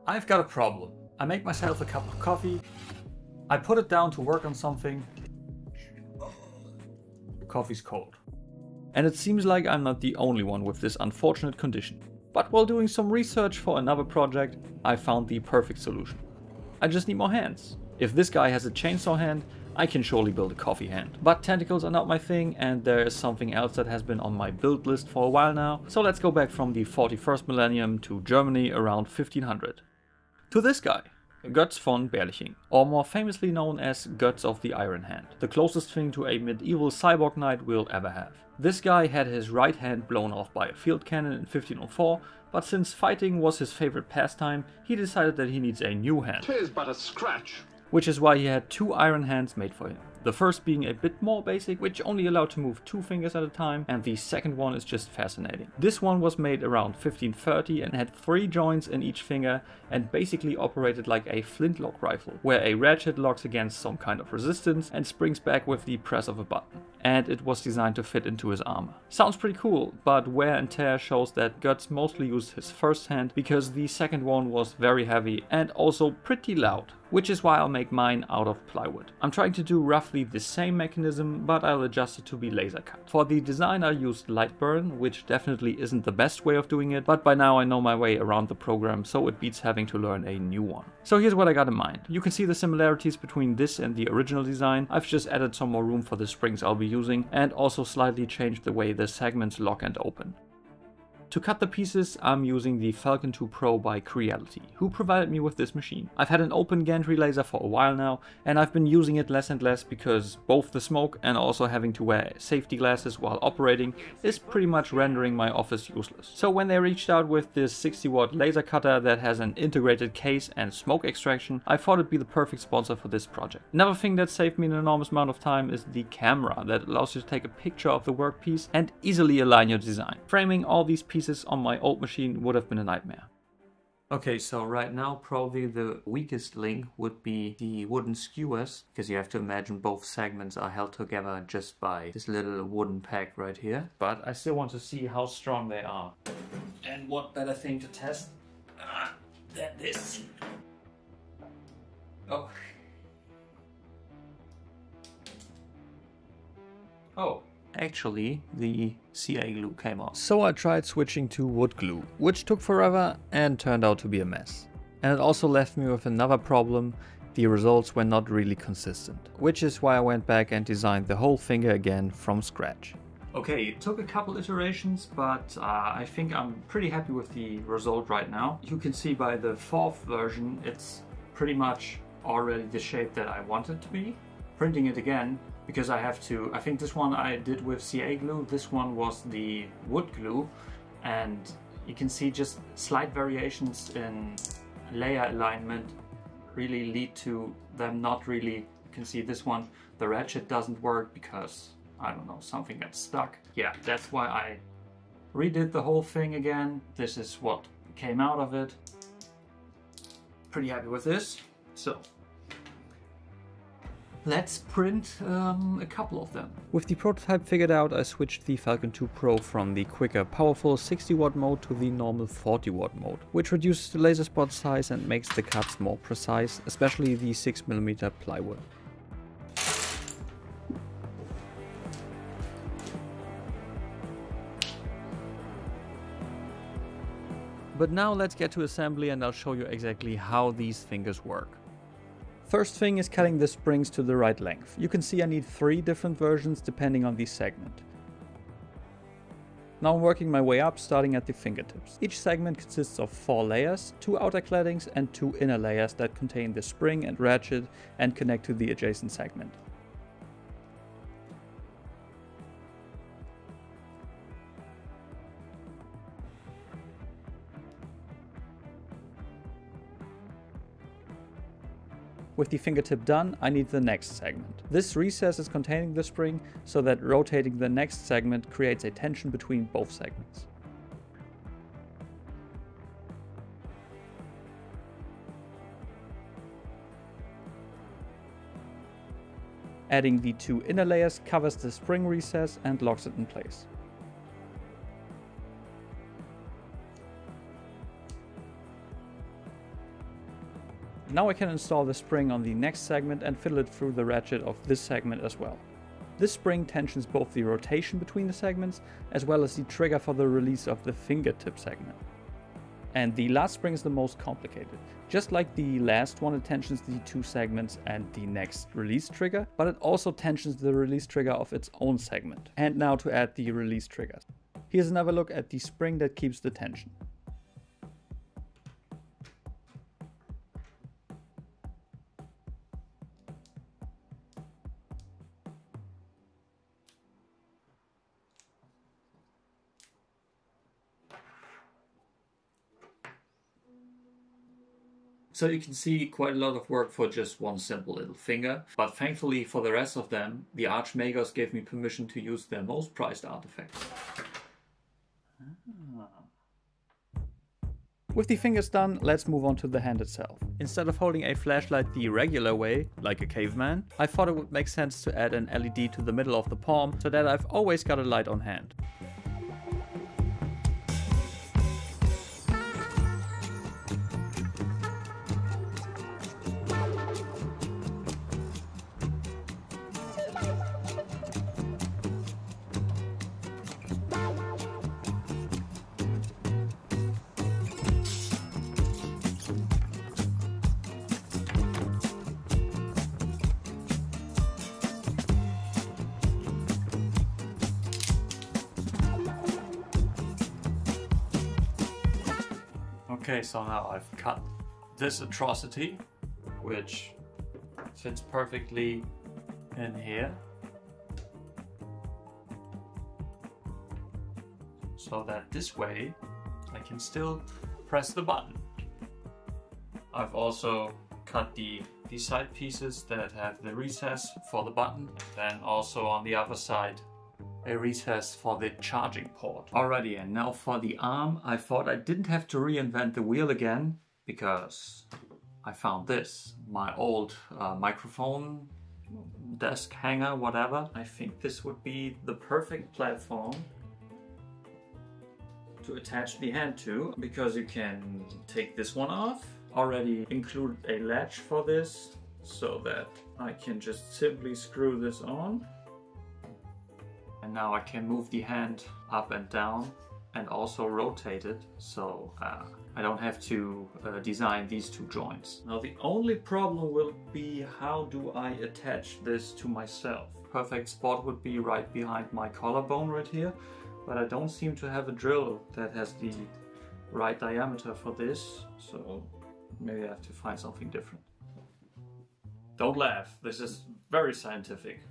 I've got a problem. I make myself a cup of coffee, I put it down to work on something, coffee's cold. And it seems like I'm not the only one with this unfortunate condition. But while doing some research for another project, I found the perfect solution. I just need more hands. If this guy has a chainsaw hand, I can surely build a coffee hand. But tentacles are not my thing, and there is something else that has been on my build list for a while now. So let's go back from the 41st millennium to Germany around 1500. To this guy, Götz von Berliching, or more famously known as Götz of the Iron Hand, the closest thing to a medieval cyborg knight we'll ever have. This guy had his right hand blown off by a field cannon in 1504, but since fighting was his favorite pastime, he decided that he needs a new hand. 'Tis but a scratch. Which is why he had two iron hands made for him. The first being a bit more basic, which only allowed to move 2 fingers at a time, and the second one is just fascinating. This one was made around 1530 and had 3 joints in each finger and basically operated like a flintlock rifle, where a ratchet locks against some kind of resistance and springs back with the press of a button. And it was designed to fit into his armor. Sounds pretty cool, but wear and tear shows that Götz mostly used his first hand because the second one was very heavy and also pretty loud. Which is why I'll make mine out of plywood. I'm trying to do roughly the same mechanism, but I'll adjust it to be laser cut. For the design I used light burn, which definitely isn't the best way of doing it, but by now I know my way around the program, so it beats having to learn a new one. So here's what I got in mind. You can see the similarities between this and the original design. I've just added some more room for the springs I'll be using, and also slightly changed the way the segments lock and open. To cut the pieces, I'm using the Falcon2 Pro by Creality, who provided me with this machine. I've had an open gantry laser for a while now, and I've been using it less and less because both the smoke and also having to wear safety glasses while operating is pretty much rendering my office useless. So when they reached out with this 60-watt laser cutter that has an integrated case and smoke extraction, I thought it'd be the perfect sponsor for this project. Another thing that saved me an enormous amount of time is the camera that allows you to take a picture of the workpiece and easily align your design. Framing all these pieces on my old machine would have been a nightmare. Okay, so right now probably the weakest link would be the wooden skewers, because you have to imagine both segments are held together just by this little wooden peg right here. But I still want to see how strong they are. And what better thing to test than this? Oh. Oh. Actually, the CA glue came off. So I tried switching to wood glue, which took forever and turned out to be a mess. And it also left me with another problem: the results were not really consistent. Which is why I went back and designed the whole finger again from scratch. Okay, it took a couple iterations, but I think I'm pretty happy with the result right now. You can see by the 4th version, it's pretty much already the shape that I want it to be. Printing it again, because I have to, I think this one I did with CA glue, this one was the wood glue, and you can see just slight variations in layer alignment really lead to them not really, you can see this one, the ratchet doesn't work because, I don't know, something got stuck. Yeah, that's why I redid the whole thing again. This is what came out of it. Pretty happy with this. So let's print a couple of them. With the prototype figured out, I switched the Falcon2 Pro from the quicker, powerful 60-watt mode to the normal 40-watt mode, which reduces the laser spot size and makes the cuts more precise, especially the 6mm plywood. But now let's get to assembly and I'll show you exactly how these fingers work. First thing is cutting the springs to the right length. You can see I need 3 different versions depending on the segment. Now I'm working my way up, starting at the fingertips. Each segment consists of 4 layers, 2 outer claddings and 2 inner layers that contain the spring and ratchet and connect to the adjacent segment. With the fingertip done, I need the next segment. This recess is containing the spring, so that rotating the next segment creates a tension between both segments. Adding the 2 inner layers covers the spring recess and locks it in place. Now I can install the spring on the next segment and fiddle it through the ratchet of this segment as well. This spring tensions both the rotation between the segments as well as the trigger for the release of the fingertip segment. And the last spring is the most complicated. Just like the last one, it tensions the two segments and the next release trigger, but it also tensions the release trigger of its own segment. And now to add the release triggers. Here's another look at the spring that keeps the tension. So you can see quite a lot of work for just one simple little finger, but thankfully for the rest of them, the arch makers gave me permission to use their most prized artifacts. With the fingers done, let's move on to the hand itself. Instead of holding a flashlight the regular way, like a caveman, I thought it would make sense to add an LED to the middle of the palm so that I've always got a light on hand. Okay, so now I've cut this atrocity, which fits perfectly in here, so that this way I can still press the button. I've also cut the side pieces that have the recess for the button, then also on the other side a recess for the charging port. Alrighty, and now for the arm, I thought I didn't have to reinvent the wheel again because I found this, my old microphone desk hanger, whatever. I think this would be the perfect platform to attach the hand to, because you can take this one off. Already included a latch for this so that I can just simply screw this on. And now I can move the hand up and down and also rotate it, so I don't have to design these two joints. Now the only problem will be, how do I attach this to myself? Perfect spot would be right behind my collarbone right here, but I don't seem to have a drill that has the right diameter for this, so maybe I have to find something different. Don't laugh, this is very scientific.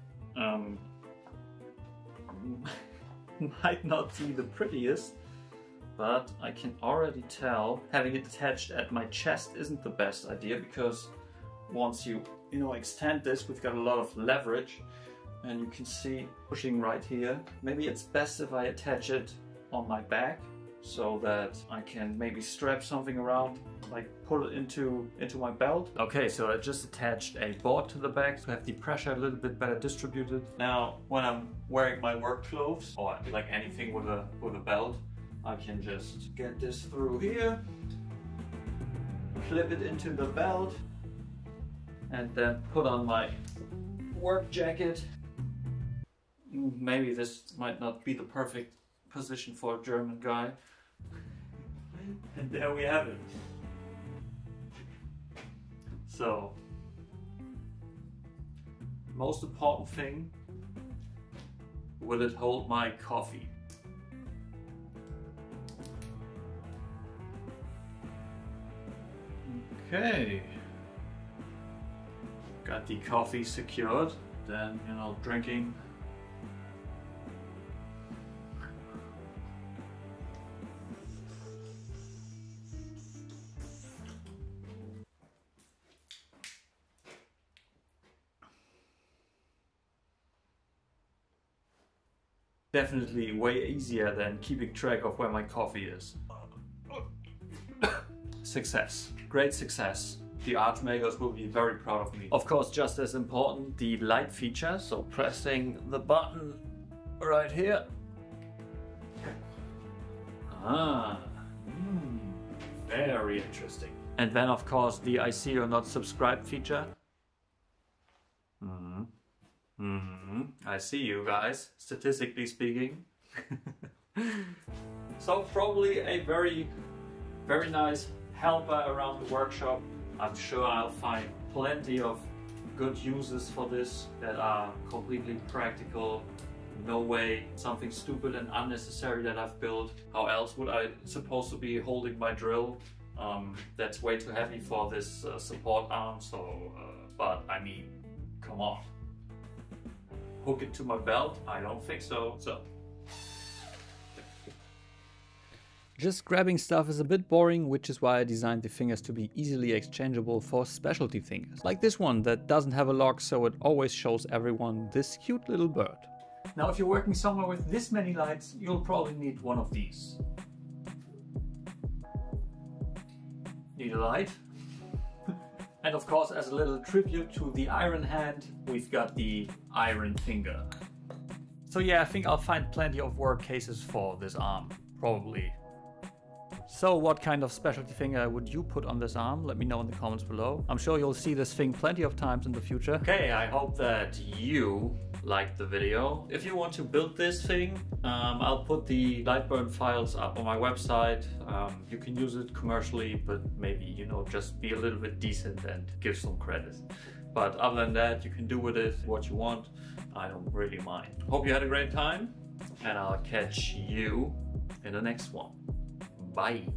Might not be the prettiest, but I can already tell having it attached at my chest isn't the best idea, because once you extend this, we've got a lot of leverage, and you can see pushing right here. Maybe it's best if I attach it on my back so that I can maybe strap something around, like pull it into my belt. Okay, so I just attached a board to the back to have the pressure a little bit better distributed. Now, when I'm wearing my work clothes, or like anything with a belt, I can just get this through here, clip it into the belt, and then put on my work jacket. Maybe this might not be the perfect position for a German guy. And there we have it. So, most important thing, will it hold my coffee? Okay. Got the coffee secured, then, drinking. Definitely way easier than keeping track of where my coffee is. Success. Great success. The art makers will be very proud of me. Of course, just as important, the light feature. So pressing the button right here. Very interesting. And then of course the I see you're not subscribed feature. I see you guys, statistically speaking. So probably a very nice helper around the workshop. I'm sure I'll find plenty of good uses for this that are completely practical. No way something stupid and unnecessary that I've built. How else would I supposed to be holding my drill? That's way too heavy for this support arm, so but I mean, come on. Hook it to my belt? I don't think so. Just grabbing stuff is a bit boring, which is why I designed the fingers to be easily exchangeable for specialty fingers. Like this one that doesn't have a lock, so it always shows everyone this cute little bird. Now if you're working somewhere with this many lights, you'll probably need one of these. Need a light? And of course, as a little tribute to the iron hand, we've got the iron finger. So yeah, I think I'll find plenty of work cases for this arm, probably. So what kind of specialty finger would you put on this arm? Let me know in the comments below. I'm sure you'll see this thing plenty of times in the future. Okay, I hope that you liked the video. If you want to build this thing, I'll put the Lightburn files up on my website. You can use it commercially, but maybe, you know, just be a little bit decent and give some credit. But other than that, you can do with it what you want. I don't really mind. Hope you had a great time, and I'll catch you in the next one. Bye.